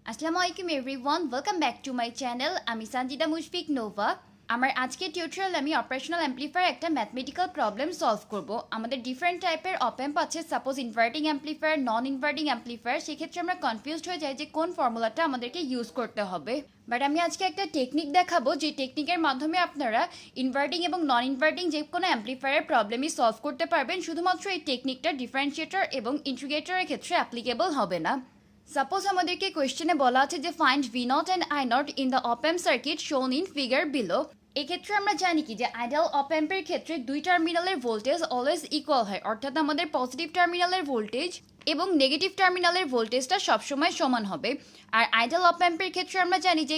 আসসালামু আলাইকুম everyone, welcome back to my channel. আমি সঞ্জিদা নোভা। আমার আজকের টিউটোরিয়াল আমি অপারেশনাল অ্যাম্পলিফায়ার একটা ম্যাথমেটিক্যাল প্রবলেম সলভ করব। আমাদের ডিফারেন্ট টাইপের অপ অ্যাম্প আছে, সাপোজ ইনভার্টিং অ্যাম্পলিফায়ার, নন ইনভার্টিং অ্যাম্পলিফায়ার। সেক্ষেত্রে আমরা কনফিউজড হয়ে যাই যে কোন ফর্মুলাটা আমাদেরকে ইউজ করতে হবে। বাট আমি আজকে একটা টেকনিক দেখাবো যে টেকনিকের মাধ্যমে আপনারা ইনভার্টিং এবং নন ইনভার্টিং যে কোনো অ্যাম্পলিফায়ারের প্রবলেমই সলভ করতে পারবেন। শুধুমাত্র এই টেকনিকটা ডিফারেন্সিয়েটর এবং ইন্টিগ্রেটরের ক্ষেত্রে অ্যাপ্লিকেবল হবে না। সাপোজ আমাদেরকে কোয়েশ্চেনে বলা আছে যে find V0 and I0 in the op amp circuit shown in figure below. এক্ষেত্রে আমরা জানি কি যে আইডিয়াল অপ অ্যাম্পের ক্ষেত্রে দুই টার্মিনালের ভোল্টেজ অলওয়েজ ইকুয়াল হয়, অর্থাৎ আমাদের পজিটিভ টার্মিনালের ভোল্টেজ এবং নেগেটিভ টার্মিনালের ভোল্টেজটা সবসময় সমান হবে। আর আইডিয়াল অপ অ্যাম্পের ক্ষেত্রে আমরা জানি যে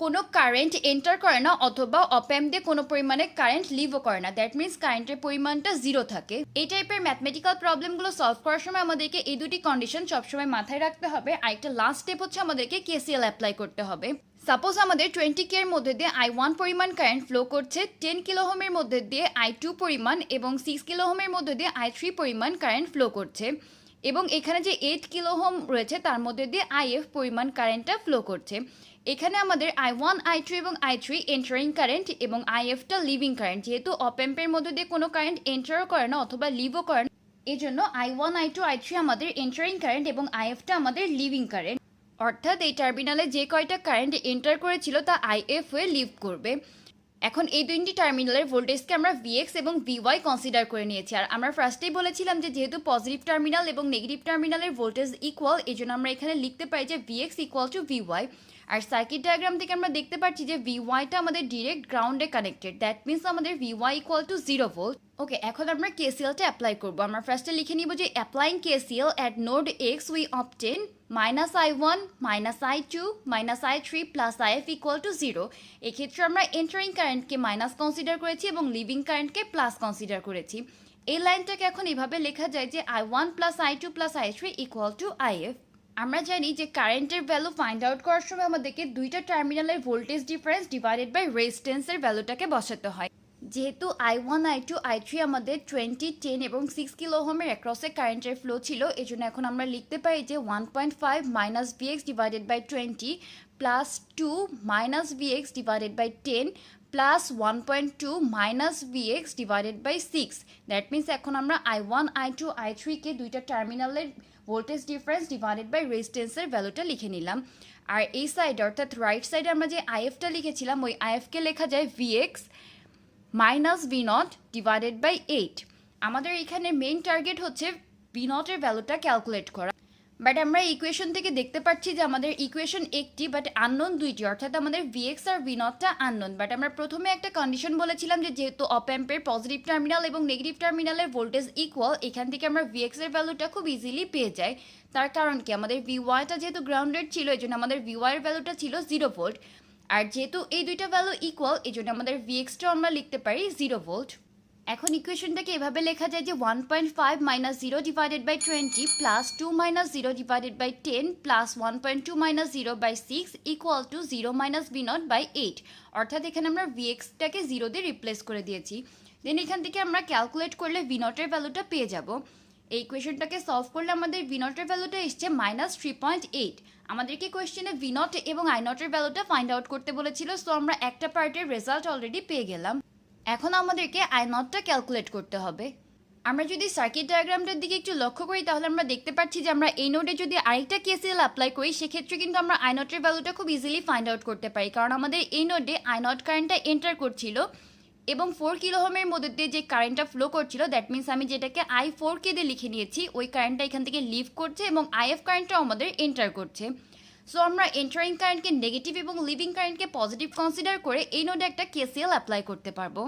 কোনো কারেন্ট এন্টার করে না অথবা অপ অ্যাম্প দিয়ে কোনো পরিমাণে কারেন্ট লিভও করে না, দ্যাট মিনস কারেন্টের পরিমাণটা জিরো থাকে। এই টাইপের ম্যাথমেটিক্যাল প্রবলেমগুলো সলভ করার সময় আমাদেরকে এই দুটি কন্ডিশন সবসময় মাথায় রাখতে হবে। আর একটা লাস্ট স্টেপ হচ্ছে আমাদেরকে KCL অ্যাপ্লাই করতে হবে। সাপোজ আমাদের 20 এর মধ্যে দিয়ে I1 পরিমাণ কারেন্ট ফ্লো করছে, 10 কিলো ওহমের মধ্যে দিয়ে I2 পরিমাণ এবং 6 কিলো ওহমের মধ্যে দিয়ে I3 পরিমাণ কারেন্ট ফ্লো করছে, এবং এখানে যে 8 কিলো ওহম রয়েছে তার মধ্যে দিয়ে IF পরিমাণ কারেন্টটা ফ্লো করছে। এখানে আমাদের I1, I2 এবং I3 এন্টারিং কারেন্ট এবং IFটা লিভিং কারেন্ট। যেহেতু অপ অ্যাম্পের মধ্যে দিয়ে কোনো কারেন্ট এন্টারও করে না অথবা লিভও করে না, এই জন্য I1, I2, I3 আমাদের এন্টারিং কারেন্ট এবং IFটা আমাদের লিভিং কারেন্ট। অর্থাৎ এই টার্মিনালে যে কয়টা কারেন্ট এন্টার করেছিল তা IF হয়ে লিভ করবে। এখন এই দুইটি টার্মিনালের ভোল্টেজকে আমরা VX এবং VY কনসিডার করে নিয়েছি। আর আমরা ফার্স্টেই বলেছিলাম যে যেহেতু পজিটিভ টার্মিনাল এবং নেগেটিভ টার্মিনালের ভোল্টেজ ইকুয়াল, এই জন্য আমরা এখানে লিখতে পারি যে VX ইকুয়াল টু VY। আর সার্কিট ডায়াগ্রাম থেকে আমরা দেখতে পাচ্ছি যে VYটা আমাদের ডিরেক্ট গ্রাউন্ডে কানেক্টেড, দ্যাট মিনস আমাদের VY equal to 0 volt. Okay, এখন আমরা KCLটা অ্যাপ্লাই করবো। আমরা ফার্স্টে লিখে নিব যে applying KCL at node X we obtain -I1 -I2 -I3 plus IF equal to 0। এক্ষেত্রে আমরা এন্টারিং কারেন্টকে মাইনাস কনসিডার করেছি এবং লিভিং কারেন্টকে প্লাস কনসিডার করেছি। এই লাইনটাকে এখন এভাবে লেখা যায় যে I1 plus I2 plus I3 equal to IF। আমরা জানি যে কারেন্টের ভ্যালু ফাইন্ড আউট করার সময় আমাদেরকে দুইটা টার্মিনালের ভোল্টেজ ডিফারেন্স ডিভাইডেড বাই রেজিস্ট্যান্সের ভ্যালুটাকে বসাতে হয়। যেহেতু I1, I2, I3 আমাদের 20, 10 এবং 6 কিলো ওহমের অ্যাক্রসে কারেন্টের ফ্লো ছিল, এজন্য এখন আমরা লিখতে পারি যে 1.5 minus VX divided by 20 plus 2 minus VX divided by 10 plus 1.2 minus VX divided by 6। That means এখন আমরা I1, I2, I3 কে দুইটা টার্মিনালের ভোল্টেজ ডিফারেন্স ডিভাইডেড বাই রেজিস্ট্যান্সের ভ্যালুটা লিখে নিলাম। আর এই সাইডে অর্থাৎ রাইট সাইডে আমরা যে IFটা লিখেছিলাম ওই IFকে লেখা যায় VX minus V0 divided by 8। আমাদের এখানে মেইন টার্গেট হচ্ছে V0 এর ভ্যালুটা ক্যালকুলেট করা। বাট আমরা ইকুয়েশন থেকে দেখতে পাচ্ছি যে আমাদের ইকুয়েশন একটি বাট আননোন দুইটি, অর্থাৎ আমাদের VX আর V0টা আননোন। বাট আমরা প্রথমে একটা কন্ডিশন বলেছিলাম যে যেহেতু অপ অ্যাম্পের পজিটিভ টার্মিনাল এবং নেগেটিভ টার্মিনালের ভোল্টেজ ইকুয়াল, এখান থেকে আমরা VX এর ভ্যালুটা খুব ইজিলি পেয়ে যাই। তার কারণ কি, আমাদের VYটা যেহেতু গ্রাউন্ডেড ছিল এই জন্য আমাদের VY এর ভ্যালুটা ছিল 0 ভোল্ট। আর যেহেতু এই দুইটা ভ্যালু ইকুয়াল এই জন্য আমাদের VXটাও আমরা লিখতে পারি 0 ভোল্ট। এখন ইকুয়েশনটাকে এভাবে লেখা যায় যে 1.5 minus 0 divided by 20 plus 2 minus 0 divided by 10 plus 1.2 minus 0 by 6 equal to 0 minus V0 by 8। অর্থাৎ এখানে আমরা VXটাকে 0 দিয়ে রিপ্লেস করে দিয়েছি। দেন এখান থেকে আমরা ক্যালকুলেট করলে V0 এর ভ্যালুটা পেয়ে যাব। এই ইকুয়েশনটাকে সলভ করলে আমাদের V0 এর ভ্যালুটা এসছে -3.8। আমাদেরকে কোয়েশ্চেনে V0 এবং I0 এর ভ্যালুটা ফাইন্ড আউট করতে বলেছিল, সো আমরা একটা পার্টের রেজাল্ট অলরেডি পেয়ে গেলাম। এখন আমাদেরকে I0টা ক্যালকুলেট করতে হবে। আমরা যদি সার্কিট ডায়াগ্রামটার দিকে একটু লক্ষ্য করি তাহলে আমরা দেখতে পাচ্ছি যে আমরা এই নোডে যদি আরেকটা KCL অ্যাপ্লাই করি সেক্ষেত্রে কিন্তু আমরা I0 এর ভ্যালুটা খুব ইজিলি ফাইন্ড আউট করতে পারি, কারণ আমাদের এই নোডে I0 কারেন্টটা এন্টার করছিল এবং 4 কিলো ওহমের মধ্যে দিয়ে যে কারেন্টটা ফ্লো করছিল, দ্যাট মিনস আমি যেটাকে I4K দিয়ে লিখে নিয়েছি ওই কারেন্টটা এখান থেকে লিভ করছে এবং IF কারেন্টটাও আমাদের এন্টার করছে। সো আমরা এন্টারিং কারেন্টকে নেগেটিভ এবং লিভিং কারেন্টকে পজিটিভ কনসিডার করে এই নোডে একটা KCL অ্যাপ্লাই করতে পারবো।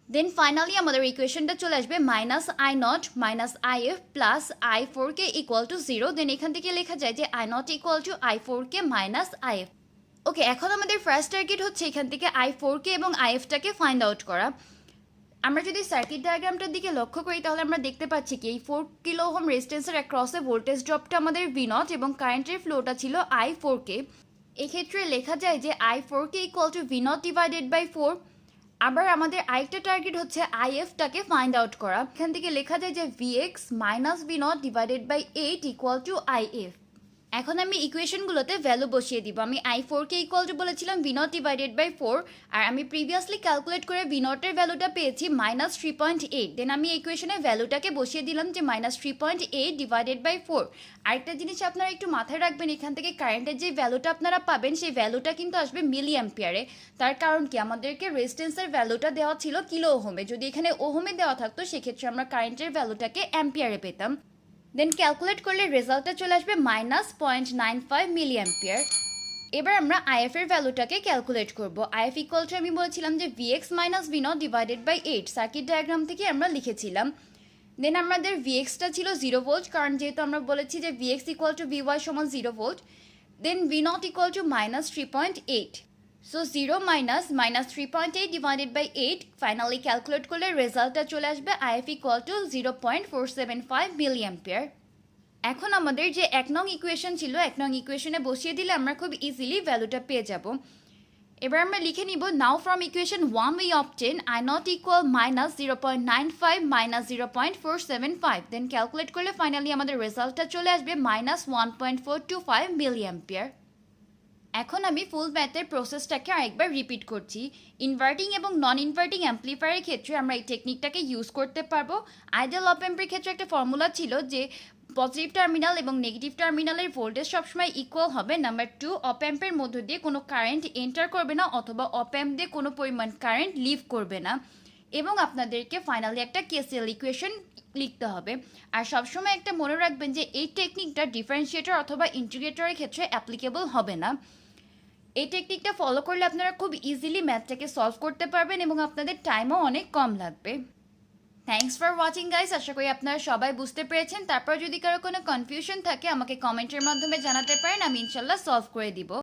দেন ফাইনালি আমাদের ইকুয়েশনটা চলে আসবে -I0 minus IF plus I4K equal to 0। দেন এখান থেকে লেখা যায় যে I0 equal to I4K minus IF। ওকে, এখন আমাদের ফার্স্ট টার্গেট হচ্ছে এখান থেকে I4K এবং IFটাকে ফাইন্ড আউট করা। আমরা যদি সার্কিট ডায়াগ্রামটার দিকে লক্ষ্য করি তাহলে আমরা দেখতে পাচ্ছি কি এই 4 কিলো ওহম রেজিস্ট্যান্সের অ্যাক্রসে ভোল্টেজ ড্রপটা আমাদের V0 এবং কারেন্টের ফ্লোটা ছিল I4K। এক্ষেত্রে লেখা যায় যে I4K equal to V0 divided by 4। আবার আমাদের আরেকটা টার্গেট হচ্ছে IFটাকে ফাইন্ড আউট করা। এখান থেকে লেখা যায় যে VX minus V0 divided by 8 equal to IF। এখন আমি ইকুয়েশনগুলোতে ভ্যালু বসিয়ে দিব। আমি i4 কে ইকুয়াল টু বলেছিলাম v0 ডিভাইডেড বাই 4, আর আমি প্রিভিয়াসলি ক্যালকুলেট করে v0 এর ভ্যালুটা পেয়েছি -3.8। দেন আমি ইকুয়েশনে ভ্যালুটাকে বসিয়ে দিলাম যে -3.8 ডিভাইডেড বাই 4। আরেকটা জিনিস আপনারা একটু মাথায় রাখবেন, এখান থেকে কারেন্টের যে ভ্যালুটা আপনারা পাবেন সেই ভ্যালুটা কিন্তু আসবে মিলি অ্যাম্পিয়ারে। তার কারণ কি, আমাদেরকে রেজিস্ট্যান্সের ভ্যালুটা দেওয়া ছিল কিলো ওহমে, যদি এখানে ওহমে দেওয়া থাকতো সেক্ষেত্রে আমরা কারেন্টের ভ্যালুটাকে অ্যাম্পিয়ারে পেতাম। দেন ক্যালকুলেট করলে রেজাল্টটা চলে আসবে -0.95 মিলি অ্যাম্পিয়ার। এবার আমরা আইএফ এর ভ্যালুটাকে ক্যালকুলেট করব। আইএফ ইকুয়াল টু আমি বলেছিলাম যে Vx minus V0 divided by 8, circuit diagram থেকে আমরা লিখেছিলাম। দেন আমাদের Vxটা ছিল 0 ভোল্ট, কারণ যেহেতু আমরা বলেছি যে Vx ইকুয়াল টু Vy সমান 0 volt. Then V0 equal to -3.8, so 0 minus -3.8 divided by 8, finally calculate করলে রেজাল্টটা চলে আসবে IF equal to 0.475 milliampere. এখন আমাদের যে 1 নং ইকুয়েশন ছিল, 1 নং ইকুয়েশনে বসিয়ে দিলে আমরা খুব ইজিলি ভ্যালুটা পেয়ে যাব। এবার আমরা লিখে নিব, now from equation 1 we obtain I0 equal -0.95 -0.475। Then calculate করলে ফাইনালি আমাদের রেজাল্টটা চলে আসবে -1.425 মিলি অ্যাম্পিয়ার। এখন আমি ফুল ম্যাথের প্রসেসটাকে আরেকবার রিপিট করছি। ইনভার্টিং এবং নন ইনভার্টিং অ্যাম্প্লিফায়ারের ক্ষেত্রে আমরা এই টেকনিকটাকে ইউজ করতে পারবো। আইডিয়াল অপ অ্যাম্পের ক্ষেত্রে একটা ফর্মুলা ছিল যে পজিটিভ টার্মিনাল এবং নেগেটিভ টার্মিনালের ভোল্টেজ সবসময় ইকুয়াল হবে। নাম্বার 2, অপ অ্যাম্পের মধ্য দিয়ে কোনো কারেন্ট এন্টার করবে না অথবা অপ অ্যাম্প দিয়ে কোনো পরিমাণ কারেন্ট লিভ করবে না। এবং আপনাদেরকে ফাইনালি একটা কেসিএল ইকুয়েশন লিখতে হবে। আর সবসময় একটা মনে রাখবেন যে এই টেকনিকটা ডিফারেন্সিয়েটর অথবা ইন্টিগ্রেটরের ক্ষেত্রে অ্যাপ্লিকেবল হবে না। এই টেকনিকটা ফলো করলে আপনারা খুব ইজিলি ম্যাথটাকে সলভ করতে পারবেন এবং আপনাদের টাইমও অনেক কম লাগবে। থ্যাঙ্কস ফর ওয়াচিং গাইস, আশা করি আপনারা সবাই বুঝতে পেরেছেন। তারপর যদি কারো কোনো কনফিউশন থাকে আমাকে কমেন্টের মাধ্যমে জানাতে পারেন, আমি ইনশাল্লাহ সলভ করে দিব।